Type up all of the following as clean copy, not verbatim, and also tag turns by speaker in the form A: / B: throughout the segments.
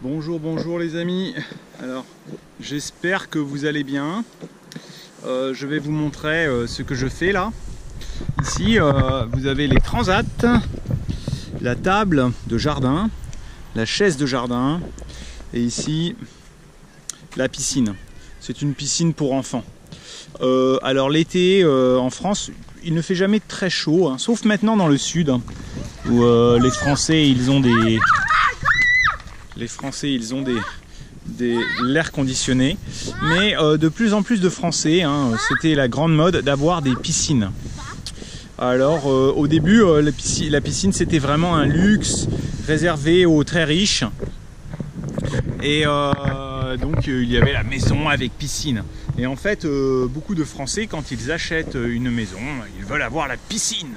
A: Bonjour, bonjour les amis. Alors, j'espère que vous allez bien. Je vais vous montrer ce que je fais là. Ici, vous avez les transats, la table de jardin, la chaise de jardin et ici, la piscine. C'est une piscine pour enfants. Alors l'été en France, il ne fait jamais très chaud, hein, sauf maintenant dans le sud, hein, où les Français, ils ont l'air conditionné, mais de plus en plus de Français, hein, c'était la grande mode d'avoir des piscines. Alors au début, la piscine c'était vraiment un luxe réservé aux très riches, et donc il y avait la maison avec piscine. Et en fait, beaucoup de Français, quand ils achètent une maison, ils veulent avoir la piscine.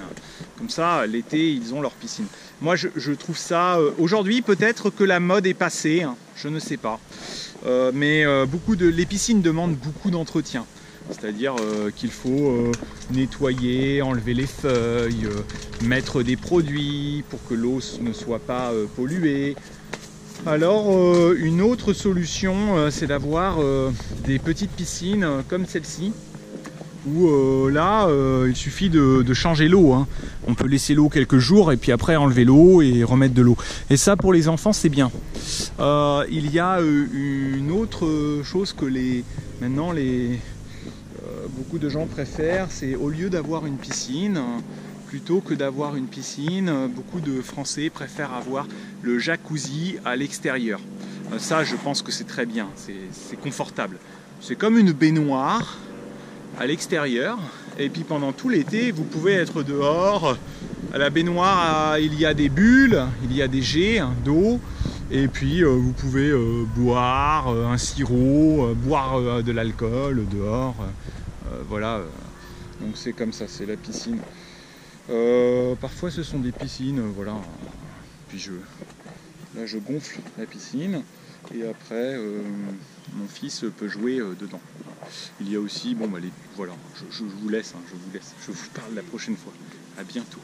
A: Comme ça, l'été, ils ont leur piscine. Moi, je trouve ça... aujourd'hui, peut-être que la mode est passée, hein, je ne sais pas. Mais les piscines demandent beaucoup d'entretien. C'est-à-dire qu'il faut nettoyer, enlever les feuilles, mettre des produits pour que l'eau ne soit pas polluée. Alors une autre solution, c'est d'avoir des petites piscines comme celle-ci, où là il suffit de changer l'eau, hein. On peut laisser l'eau quelques jours et puis après enlever l'eau et remettre de l'eau. Et ça, pour les enfants, c'est bien. Il y a une autre chose que maintenant beaucoup de gens préfèrent, c'est au lieu d'avoir une piscine, plutôt que d'avoir une piscine, beaucoup de Français préfèrent avoir le jacuzzi à l'extérieur. Ça, je pense que c'est très bien, c'est confortable. C'est comme une baignoire à l'extérieur, et puis pendant tout l'été, vous pouvez être dehors. À la baignoire, il y a des bulles, il y a des jets d'eau, et puis vous pouvez boire un sirop, boire de l'alcool dehors. Voilà, donc c'est comme ça, c'est la piscine. Parfois ce sont des piscines, voilà. Puis là je gonfle la piscine et après mon fils peut jouer dedans. Il y a aussi, bon bah voilà, je vous laisse, je vous parle la prochaine fois. À bientôt.